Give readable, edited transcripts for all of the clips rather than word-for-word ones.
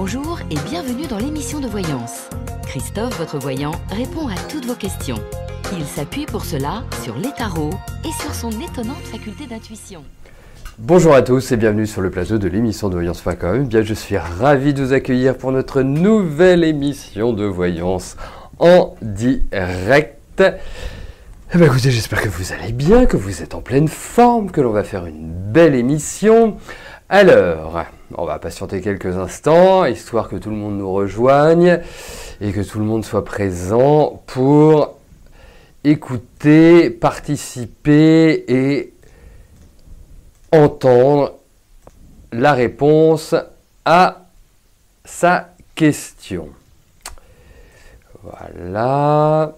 Bonjour et bienvenue dans l'émission de voyance. Christophe, votre voyant, répond à toutes vos questions. Il s'appuie pour cela sur les tarots et sur son étonnante faculté d'intuition. Bonjour à tous et bienvenue sur le plateau de l'émission de voyance.com. Bien, je suis ravi de vous accueillir pour notre nouvelle émission de voyance en direct. Eh bien, écoutez, j'espère que vous allez bien, que vous êtes en pleine forme, que l'on va faire une belle émission. Alors, on va patienter quelques instants, histoire que tout le monde nous rejoigne et que tout le monde soit présent pour écouter, participer et entendre la réponse à sa question. Voilà,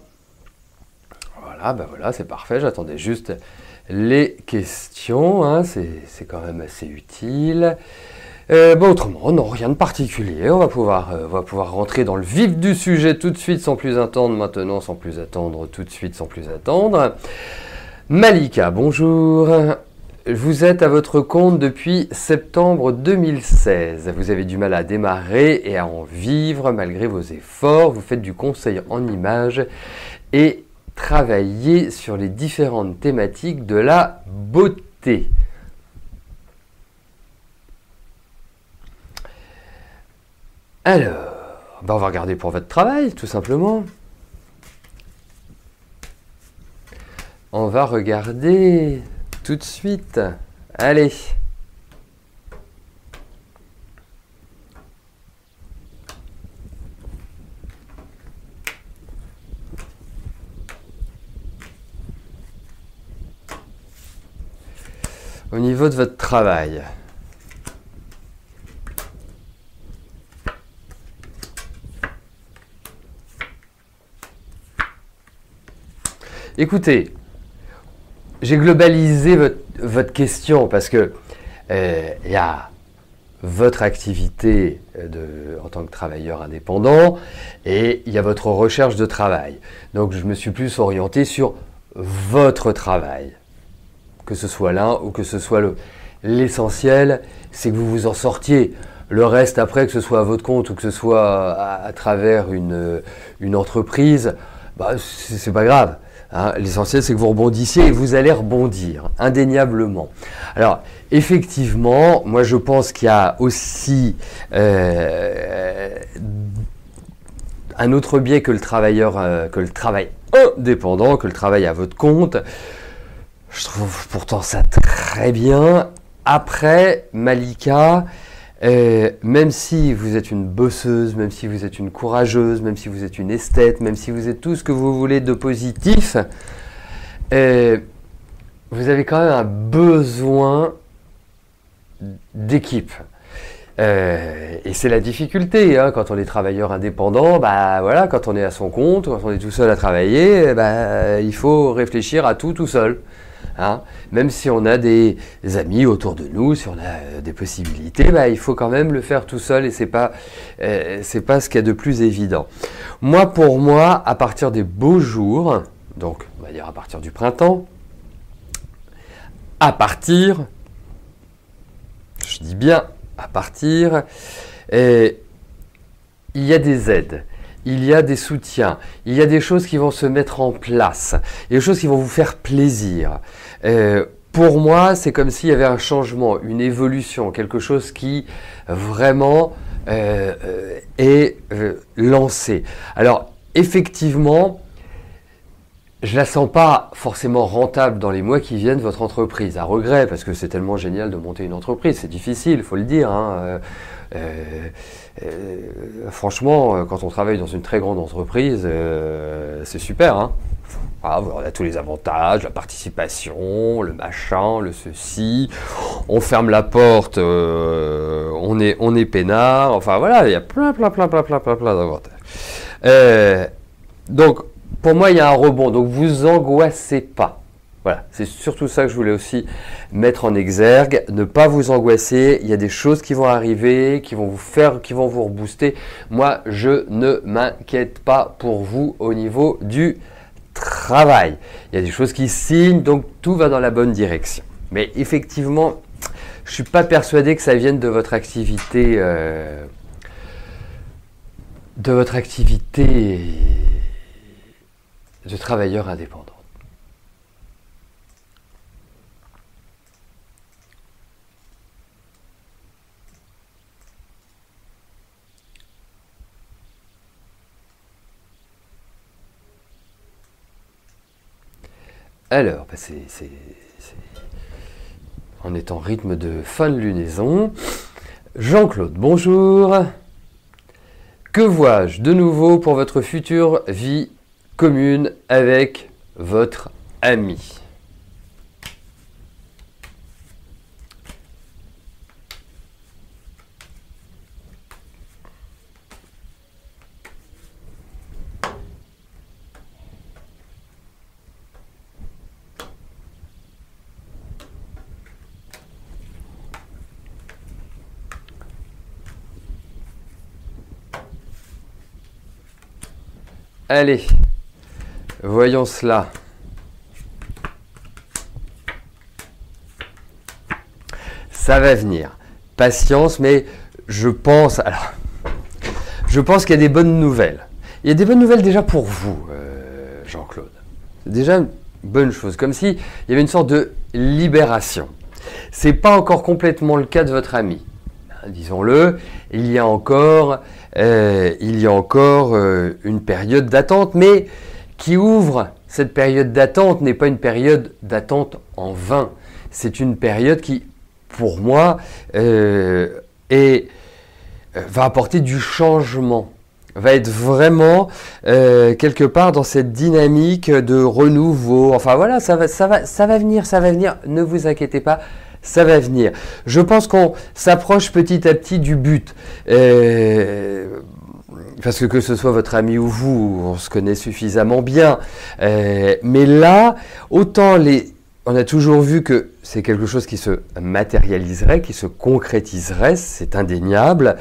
c'est parfait. J'attendais juste les questions, hein, c'est quand même assez utile. Autrement, non, rien de particulier. On va pouvoir rentrer dans le vif du sujet tout de suite, sans plus attendre maintenant, sans plus attendre tout de suite, sans plus attendre. Malika, bonjour. Vous êtes à votre compte depuis septembre 2016. Vous avez du mal à démarrer et à en vivre malgré vos efforts. Vous faites du conseil en images et travaillez sur les différentes thématiques de la beauté. Alors, on va regarder pour votre travail, tout simplement. On va regarder tout de suite. Allez. Au niveau de votre travail. Écoutez, j'ai globalisé votre question parce que y a votre activité en tant que travailleur indépendant et il y a votre recherche de travail. Donc je me suis plus orienté sur votre travail, que ce soit l'un ou que ce soit l'autre. L'essentiel, c'est que vous vous en sortiez. Le reste, après, que ce soit à votre compte ou que ce soit à travers une entreprise, c'est pas grave. Hein, l'essentiel, c'est que vous rebondissiez et vous allez rebondir, indéniablement. Alors, effectivement, moi je pense qu'il y a aussi un autre biais que le travail indépendant, que le travail à votre compte. Je trouve pourtant ça très bien. Après, Malika, même si vous êtes une bosseuse, même si vous êtes une courageuse, même si vous êtes une esthète, même si vous êtes tout ce que vous voulez de positif, vous avez quand même un besoin d'équipe. Et c'est la difficulté, hein, quand on est travailleur indépendant, quand on est à son compte, quand on est tout seul à travailler, il faut réfléchir à tout seul. Hein, même si on a des amis autour de nous, si on a des possibilités, il faut quand même le faire tout seul et c'est pas ce qu'il y a de plus évident. Pour moi, à partir des beaux jours, donc on va dire à partir du printemps, je dis bien à partir, il y a des aides. Il y a des soutiens, il y a des choses qui vont se mettre en place, il y a des choses qui vont vous faire plaisir. Pour moi, c'est comme s'il y avait un changement, une évolution, quelque chose qui vraiment est lancé. Alors, effectivement, je ne la sens pas forcément rentable dans les mois qui viennent, votre entreprise, à regret, parce que c'est tellement génial de monter une entreprise, c'est difficile, il faut le dire. Hein. Franchement, quand on travaille dans une très grande entreprise, c'est super. Hein. On a tous les avantages, la participation, le machin, le ceci. On ferme la porte, on est peinard. Enfin voilà, il y a plein d'avantages. Donc, pour moi, il y a un rebond. Donc, vous angoissez pas. Voilà, c'est surtout ça que je voulais aussi mettre en exergue. Ne pas vous angoisser. Il y a des choses qui vont arriver, qui vont vous rebooster. Moi, je ne m'inquiète pas pour vous au niveau du travail. Il y a des choses qui signent, donc tout va dans la bonne direction. Mais effectivement, je ne suis pas persuadé que ça vienne de votre activité de votre activité de travailleur indépendant. Alors, on est en rythme de fin de lunaison. Jean-Claude, bonjour. Que vois-je de nouveau pour votre future vie commune avec votre ami ? Allez, voyons cela. Ça va venir. Patience, mais je pense qu'il y a des bonnes nouvelles. Il y a des bonnes nouvelles déjà pour vous, Jean-Claude. C'est déjà une bonne chose, comme s'il y avait une sorte de libération. C'est pas encore complètement le cas de votre ami. Disons-le, il y a encore une période d'attente, mais qui ouvre cette période d'attente n'est pas une période d'attente en vain. C'est une période qui, pour moi, va apporter du changement, va être vraiment quelque part dans cette dynamique de renouveau. Enfin voilà, ça va venir, ne vous inquiétez pas. Ça va venir. Je pense qu'on s'approche petit à petit du but. Parce que ce soit votre ami ou vous, on se connaît suffisamment bien. Mais là, autant on a toujours vu que c'est quelque chose qui se matérialiserait, qui se concrétiserait, c'est indéniable.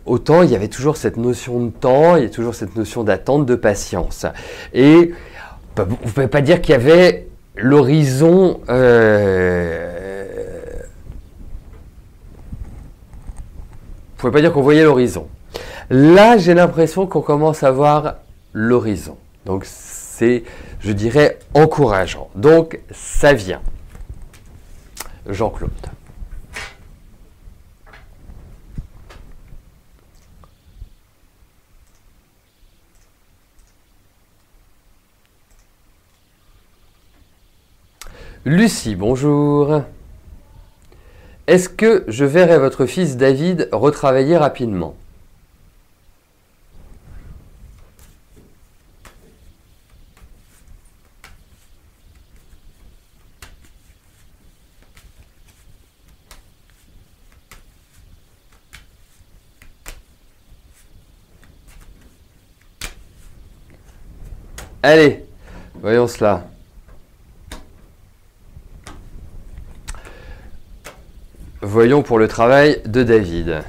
Autant il y avait toujours cette notion de temps, il y a toujours cette notion d'attente, de patience. Et vous ne pouvez pas dire qu'il y avait l'horizon... Vous ne pouvez pas dire qu'on voyait l'horizon. Là, j'ai l'impression qu'on commence à voir l'horizon. Donc, c'est, je dirais, encourageant. Donc, ça vient. Jean-Claude. Lucie, bonjour. Est-ce que je verrai votre fils David retravailler rapidement ? Allez, voyons cela. Voyons pour le travail de David.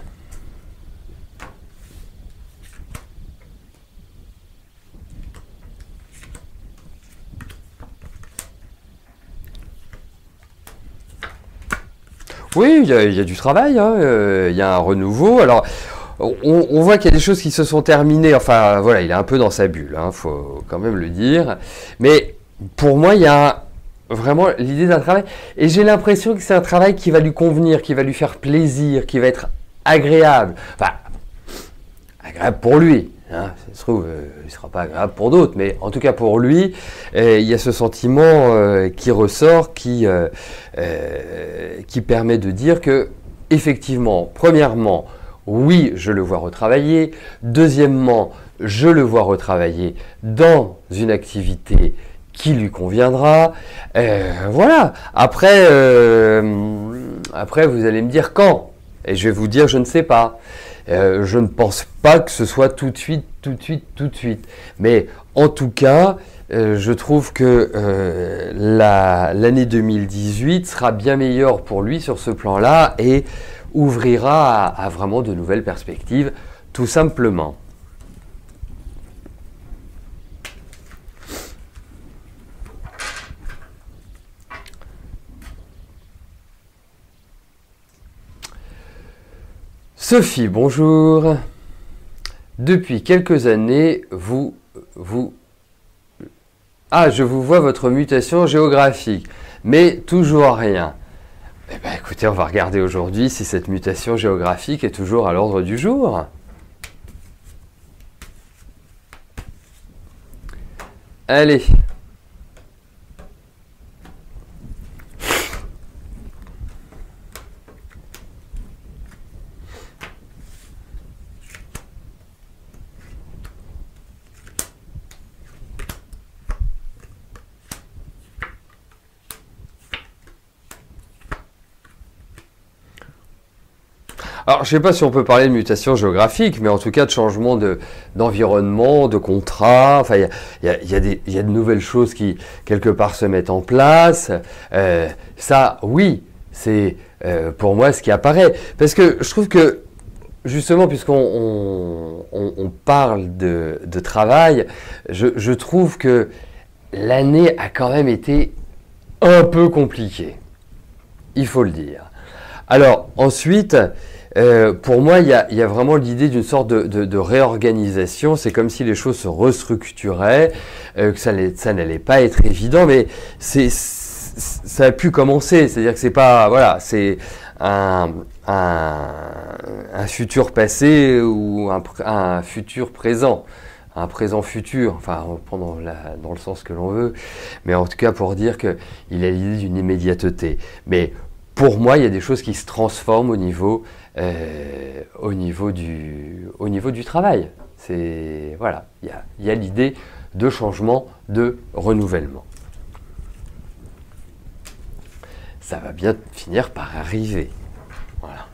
Oui, il y a du travail, hein, il y a un renouveau. Alors, on voit qu'il y a des choses qui se sont terminées. Enfin, voilà, il est un peu dans sa bulle, hein, faut quand même le dire. Mais pour moi, il y a vraiment l'idée d'un travail. Et j'ai l'impression que c'est un travail qui va lui convenir, qui va lui faire plaisir, qui va être agréable. Enfin, agréable pour lui. Hein, ça se trouve, il ne sera pas agréable pour d'autres, mais en tout cas pour lui, il y a ce sentiment qui ressort, qui permet de dire que, effectivement, premièrement, oui, je le vois retravailler. Deuxièmement, je le vois retravailler dans une activité qui lui conviendra. Voilà. Après, vous allez me dire quand. Et je vais vous dire, je ne sais pas. Je ne pense pas que ce soit tout de suite. Mais en tout cas, je trouve que l'année 2018 sera bien meilleure pour lui sur ce plan-là et ouvrira à vraiment de nouvelles perspectives, tout simplement. Sophie, bonjour. Depuis quelques années, Ah, je vous vois votre mutation géographique, mais toujours rien. Eh bien, écoutez, on va regarder aujourd'hui si cette mutation géographique est toujours à l'ordre du jour. Allez. Alors, je ne sais pas si on peut parler de mutation géographique, mais en tout cas de changement d'environnement, de contrat. Enfin, il y a de nouvelles choses qui, quelque part, se mettent en place. Ça, oui, c'est pour moi ce qui apparaît. Parce que je trouve que, justement, puisqu'on parle de travail, je trouve que l'année a quand même été un peu compliquée. Il faut le dire. Alors, ensuite... pour moi, il y a vraiment l'idée d'une sorte de réorganisation. C'est comme si les choses se restructuraient, que ça n'allait pas être évident, mais ça a pu commencer. C'est-à-dire que c'est pas, voilà, c'est un futur passé ou un futur présent. Un présent futur, enfin, dans le sens que l'on veut, mais en tout cas pour dire qu'il y a l'idée d'une immédiateté. Mais pour moi, il y a des choses qui se transforment au niveau du travail. Voilà, il y a l'idée de changement, de renouvellement. Ça va bien finir par arriver. Voilà.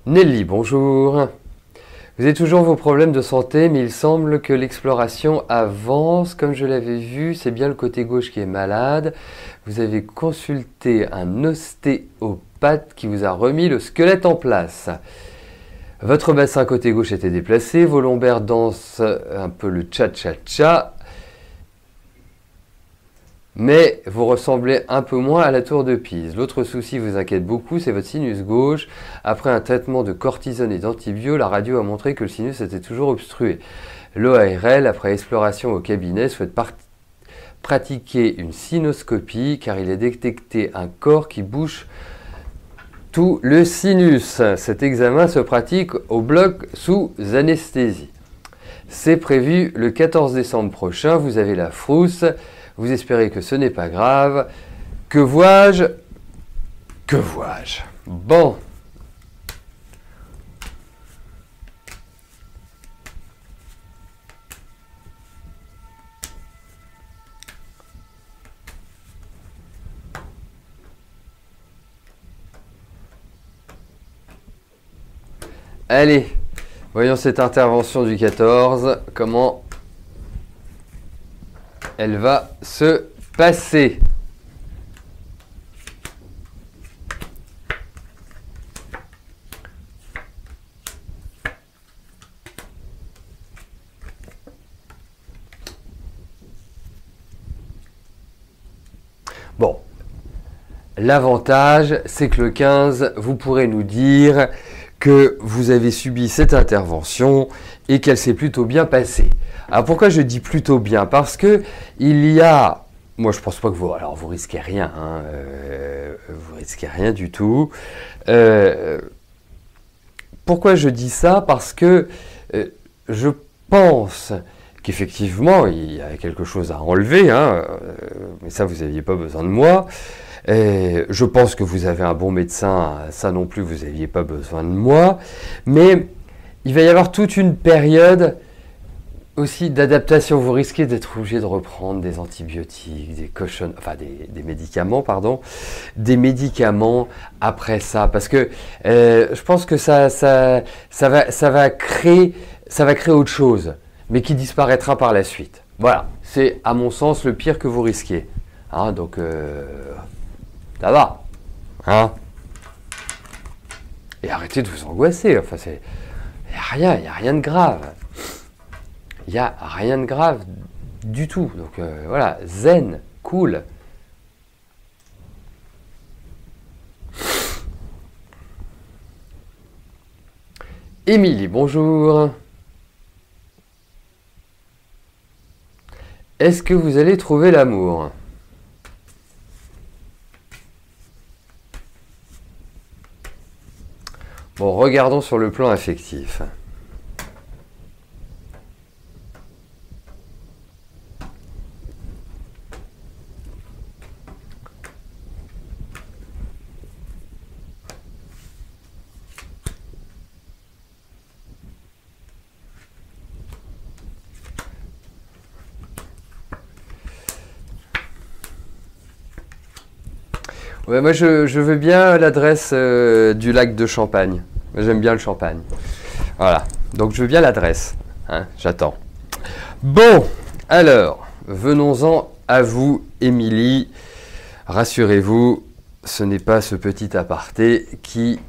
Nelly, bonjour. Vous avez toujours vos problèmes de santé, mais il semble que l'exploration avance. Comme je l'avais vu, c'est bien le côté gauche qui est malade. Vous avez consulté un ostéopathe qui vous a remis le squelette en place. Votre bassin côté gauche était déplacé, vos lombaires dansent un peu le cha-cha-cha. Mais vous ressemblez un peu moins à la tour de Pise. L'autre souci vous inquiète beaucoup, c'est votre sinus gauche. Après un traitement de cortisone et d'antibio, la radio a montré que le sinus était toujours obstrué. L'OARL, après exploration au cabinet, souhaite pratiquer une sinoscopie car il est détecté un corps qui bouche tout le sinus. Cet examen se pratique au bloc sous anesthésie. C'est prévu le 14 décembre prochain, vous avez la frousse. Vous espérez que ce n'est pas grave. Que vois-je? Que vois-je? Bon. Allez, voyons cette intervention du 14. Comment elle va se passer. Bon, l'avantage, c'est que le 15, vous pourrez nous dire que vous avez subi cette intervention et qu'elle s'est plutôt bien passée. Alors pourquoi je dis plutôt bien? Parce que il y a, moi je pense pas que vous risquez rien, hein, vous risquez rien du tout. Pourquoi je dis ça? Parce que je pense qu'effectivement il y a quelque chose à enlever, hein, mais ça vous n'aviez pas besoin de moi. Je pense que vous avez un bon médecin, ça non plus vous n'aviez pas besoin de moi. Mais il va y avoir toute une période aussi d'adaptation. Vous risquez d'être obligé de reprendre des antibiotiques, des médicaments, pardon, des médicaments après ça, parce que je pense que ça va créer autre chose, mais qui disparaîtra par la suite. Voilà, c'est à mon sens le pire que vous risquez. Hein, donc ça va, hein. Et arrêtez de vous angoisser. Enfin, il n'y a rien de grave. Il n'y a rien de grave du tout. Donc voilà, zen, cool. Émilie, bonjour. Est-ce que vous allez trouver l'amour? Bon, regardons sur le plan affectif. Ouais, moi, je veux bien l'adresse du lac de Champagne. J'aime bien le champagne. Voilà. Donc, je veux bien l'adresse. Hein, j'attends. Bon, alors, venons-en à vous, Émilie. Rassurez-vous, ce n'est pas ce petit aparté qui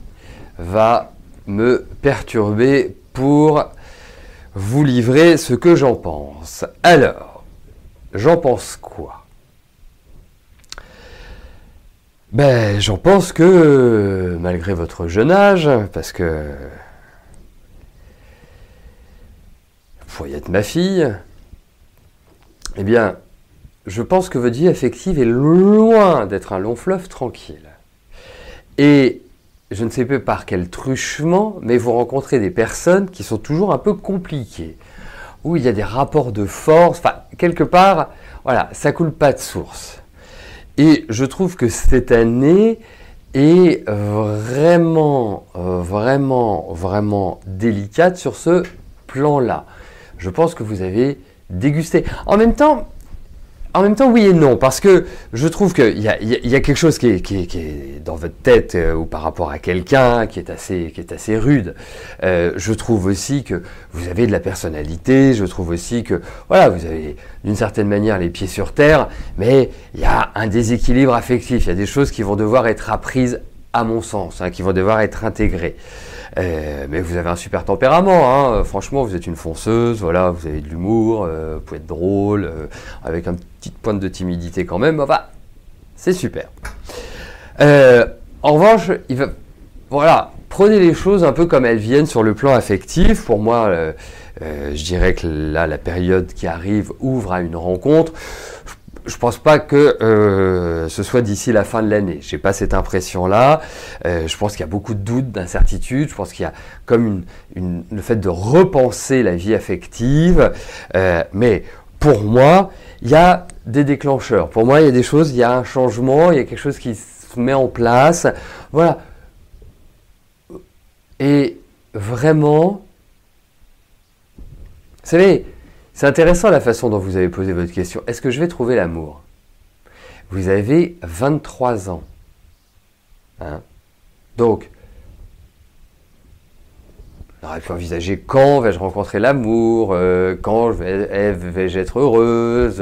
va me perturber pour vous livrer ce que j'en pense. Alors, j'en pense quoi? Ben, j'en pense que, malgré votre jeune âge, parce que vous pourriez être ma fille, eh bien, je pense que votre vie affective est loin d'être un long fleuve tranquille. Et je ne sais pas par quel truchement, mais vous rencontrez des personnes qui sont toujours un peu compliquées, où il y a des rapports de force, enfin, quelque part, voilà, ça coule pas de source. Et je trouve que cette année est vraiment délicate sur ce plan-là. Je pense que vous avez dégusté. En même temps, oui et non, parce que je trouve qu'il y a quelque chose qui est dans votre tête ou par rapport à quelqu'un qui est assez rude. Je trouve aussi que vous avez de la personnalité, je trouve aussi que voilà, vous avez d'une certaine manière les pieds sur terre, mais il y a un déséquilibre affectif, il y a des choses qui vont devoir être apprises à mon sens, hein, qui vont devoir être intégrées. Mais vous avez un super tempérament, hein. Franchement, vous êtes une fonceuse, voilà, vous avez de l'humour, vous pouvez être drôle, avec une petite pointe de timidité quand même, enfin, c'est super. En revanche, voilà, prenez les choses un peu comme elles viennent sur le plan affectif. Pour moi, je dirais que là, la période qui arrive ouvre à une rencontre. Je ne pense pas que ce soit d'ici la fin de l'année. Je n'ai pas cette impression-là. Je pense qu'il y a beaucoup de doutes, d'incertitudes. Je pense qu'il y a comme le fait de repenser la vie affective. Mais pour moi, il y a des déclencheurs. Pour moi, il y a des choses, il y a un changement, il y a quelque chose qui se met en place. Voilà. Et vraiment, vous savez, c'est intéressant la façon dont vous avez posé votre question. Est-ce que je vais trouver l'amour? Vous avez 23 ans. Hein? Donc, on aurait pu envisager quand vais-je rencontrer l'amour, quand vais-je être heureuse,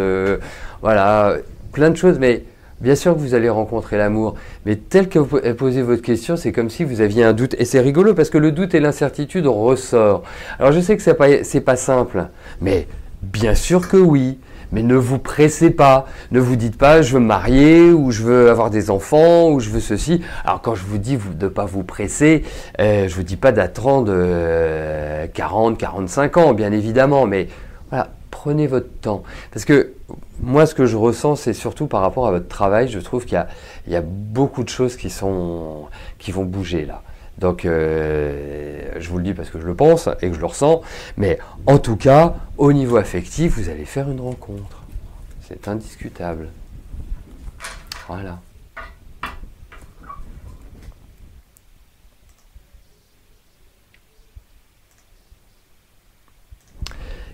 voilà, plein de choses. Mais bien sûr que vous allez rencontrer l'amour. Mais tel que vous posez votre question, c'est comme si vous aviez un doute. Et c'est rigolo parce que le doute et l'incertitude ressortent. Alors je sais que c'est pas simple, mais bien sûr que oui, mais ne vous pressez pas. Ne vous dites pas je veux me marier ou je veux avoir des enfants ou je veux ceci. Alors quand je vous dis de ne pas vous presser, je vous dis pas d'attendre 40, 45 ans, bien évidemment, mais voilà, prenez votre temps. Parce que moi, ce que je ressens, c'est surtout par rapport à votre travail, je trouve qu'il y a beaucoup de choses qui vont bouger là. Donc, je vous le dis parce que je le pense et que je le ressens. Mais en tout cas, au niveau affectif, vous allez faire une rencontre. C'est indiscutable. Voilà.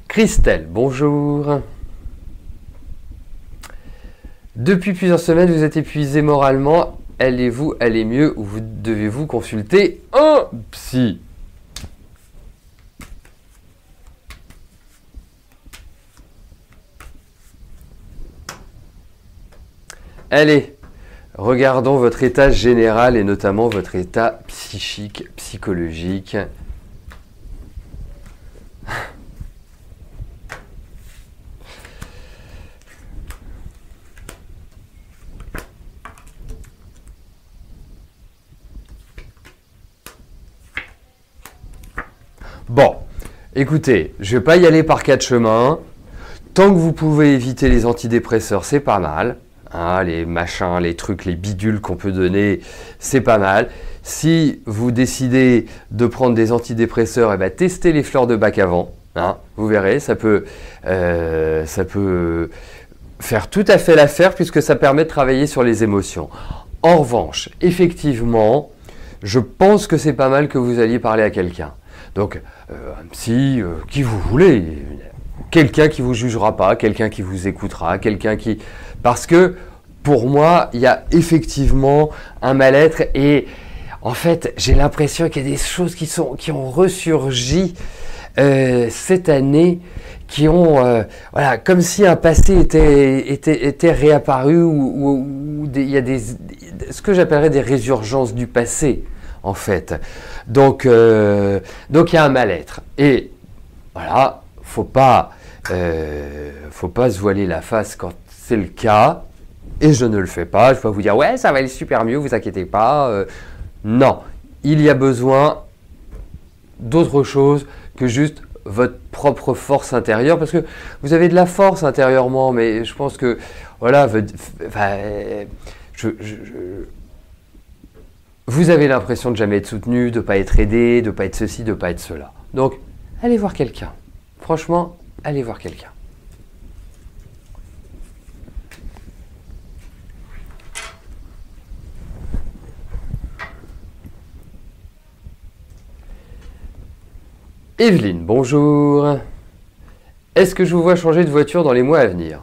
Christelle, bonjour. Depuis plusieurs semaines, vous êtes épuisé moralement. Allez-vous aller mieux ou devez-vous consulter un psy? Allez, regardons votre état général et notamment votre état psychique, psychologique. Bon, écoutez, je ne vais pas y aller par 4 chemins. Tant que vous pouvez éviter les antidépresseurs, c'est pas mal. Hein, les machins, les trucs, les bidules qu'on peut donner, c'est pas mal. Si vous décidez de prendre des antidépresseurs, eh ben, testez les fleurs de bac avant. Hein, vous verrez, ça peut faire tout à fait l'affaire puisque ça permet de travailler sur les émotions. En revanche, effectivement, je pense que c'est pas mal que vous alliez parler à quelqu'un. Donc, un psy, qui vous voulez, quelqu'un qui vous jugera pas, quelqu'un qui vous écoutera, quelqu'un qui... Parce que, pour moi, il y a effectivement un mal-être et, en fait, j'ai l'impression qu'il y a des choses qui ont ressurgi cette année, qui ont, voilà, comme si un passé était réapparu ou il y a ce que j'appellerais des résurgences du passé, en fait. Donc il y a un mal-être. Et voilà, faut pas se voiler la face quand c'est le cas. Et je ne le fais pas. Je ne vais pas vous dire ouais, ça va aller super mieux, vous inquiétez pas. Non, il y a besoin d'autre chose que juste votre propre force intérieure, parce que vous avez de la force intérieurement, mais je pense que voilà, vous avez l'impression de jamais être soutenu, de ne pas être aidé, de ne pas être ceci, de ne pas être cela. Donc, allez voir quelqu'un. Franchement, allez voir quelqu'un. Evelyne, bonjour. Est-ce que je vous vois changer de voiture dans les mois à venir?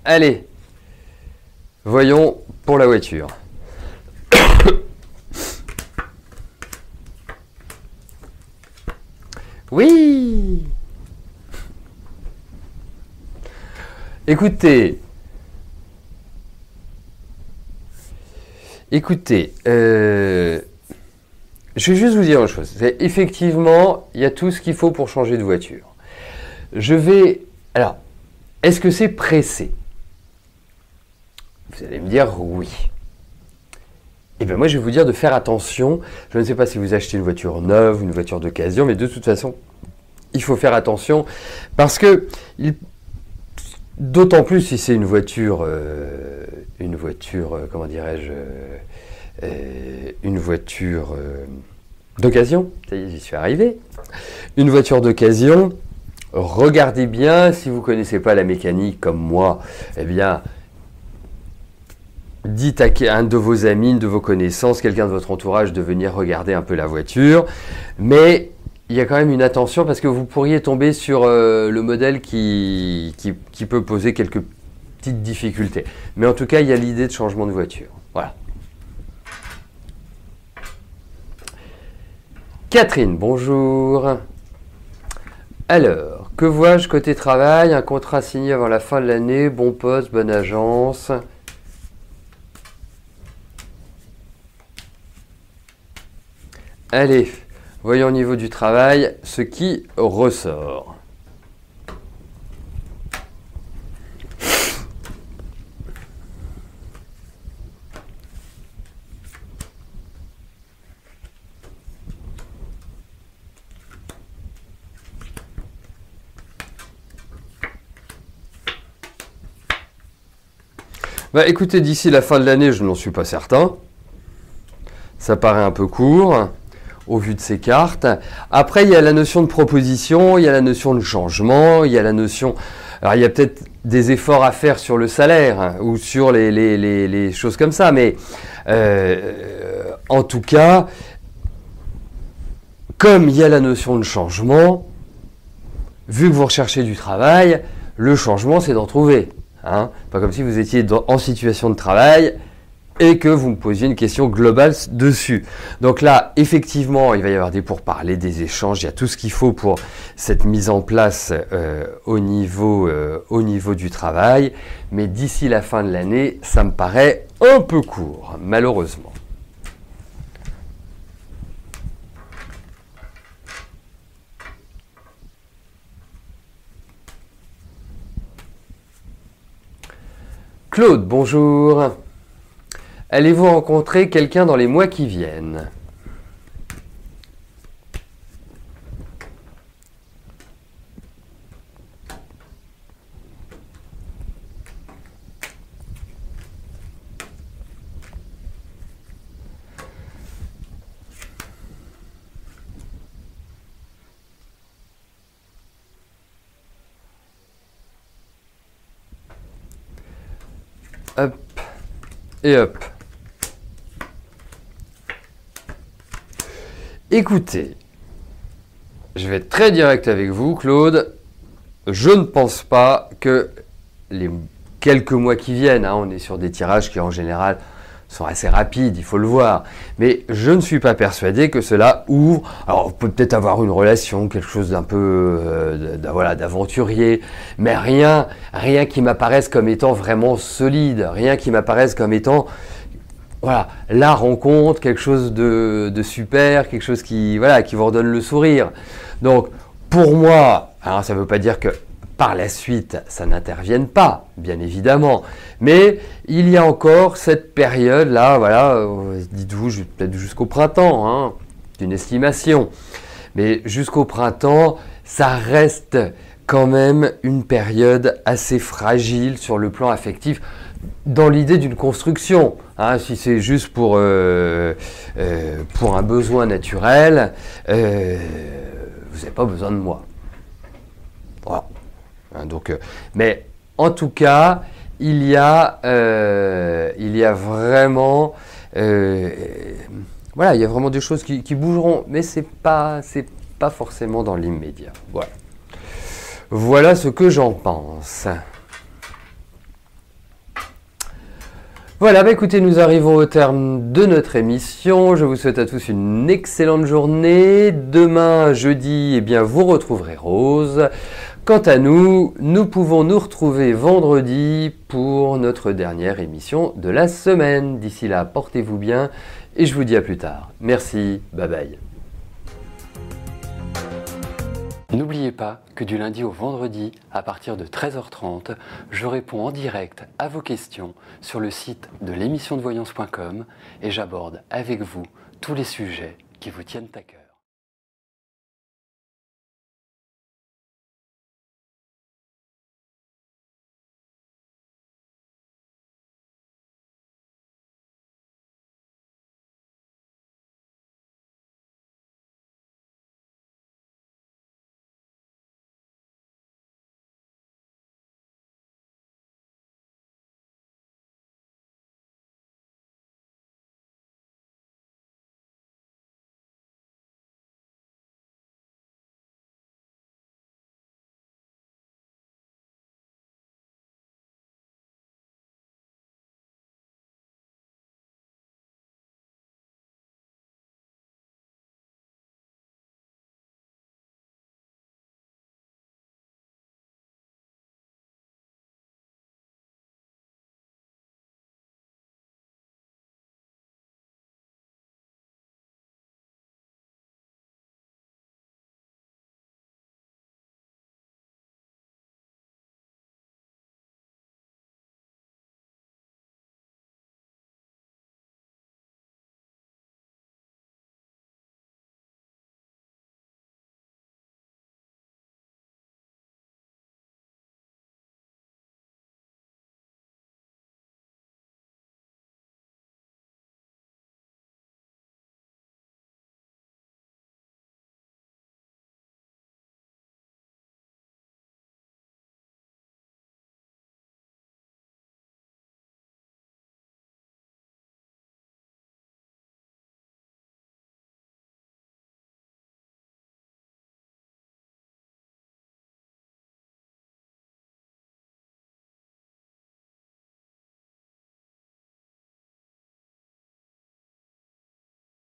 Allez, voyons pour la voiture. Oui. Écoutez, je vais juste vous dire une chose. Effectivement, il y a tout ce qu'il faut pour changer de voiture. Alors, est-ce que c'est pressé? Vous allez me dire oui. Eh bien moi je vais vous dire de faire attention. Je ne sais pas si vous achetez une voiture neuve, une voiture d'occasion, mais de toute façon, il faut faire attention parce que, d'autant plus si c'est une voiture, comment dirais-je, une voiture d'occasion. Ça y est, j'y suis arrivé. Une voiture d'occasion, regardez bien, si vous ne connaissez pas la mécanique comme moi, eh bien, dites à un de vos amis, une de vos connaissances, quelqu'un de votre entourage de venir regarder un peu la voiture. Mais il y a quand même une attention parce que vous pourriez tomber sur le modèle qui peut poser quelques petites difficultés. Mais en tout cas, il y a l'idée de changement de voiture. Voilà. Catherine, bonjour. Alors, que vois-je côté travail? Un contrat signé avant la fin de l'année, bon poste, bonne agence. Allez, voyons au niveau du travail ce qui ressort. Bah écoutez, d'ici la fin de l'année, je n'en suis pas certain. Ça paraît un peu court au vu de ces cartes. Après, il y a la notion de proposition, il y a la notion de changement, il y a la notion... Alors, il y a peut-être des efforts à faire sur le salaire hein, ou sur les choses comme ça, mais en tout cas, comme il y a la notion de changement, vu que vous recherchez du travail, le changement, c'est d'en trouver. Hein. Pas comme si vous étiez en situation de travail et que vous me posiez une question globale dessus. Donc là, effectivement, il va y avoir des pourparlers, des échanges, il y a tout ce qu'il faut pour cette mise en place au niveau du travail. Mais d'ici la fin de l'année, ça me paraît un peu court, malheureusement. Claude, bonjour. Allez-vous rencontrer quelqu'un dans les mois qui viennent? Hop et hop. Écoutez, je vais être très direct avec vous, Claude. Je ne pense pas que les quelques mois qui viennent, on est sur des tirages qui en général sont assez rapides, il faut le voir. Mais je ne suis pas persuadé que cela ouvre. Alors, on peut peut-être avoir une relation, quelque chose d'un peu d'aventurier, mais rien qui m'apparaisse comme étant vraiment solide, rien qui m'apparaisse comme étant la rencontre, quelque chose de super, quelque chose qui vous redonne le sourire. Donc, pour moi, alors ça ne veut pas dire que par la suite, ça n'intervienne pas, bien évidemment. Mais il y a encore cette période-là, dites-vous, peut-être jusqu'au printemps, d'une estimation. Mais jusqu'au printemps, ça reste quand même une période assez fragile sur le plan affectif, dans l'idée d'une construction. Si c'est juste pour un besoin naturel, vous n'avez pas besoin de moi. Voilà. Mais en tout cas, il y a vraiment, il y a vraiment des choses qui bougeront, mais c'est pas forcément dans l'immédiat. Voilà ce que j'en pense. Voilà, écoutez, nous arrivons au terme de notre émission. Je vous souhaite à tous une excellente journée. Demain, jeudi, vous retrouverez Rose. Quant à nous, nous pouvons nous retrouver vendredi pour notre dernière émission de la semaine. D'ici là, portez-vous bien et je vous dis à plus tard. Merci, bye bye. N'oubliez pas que du lundi au vendredi, à partir de 13h30, je réponds en direct à vos questions sur le site de l'émissiondevoyance.com et j'aborde avec vous tous les sujets qui vous tiennent à cœur.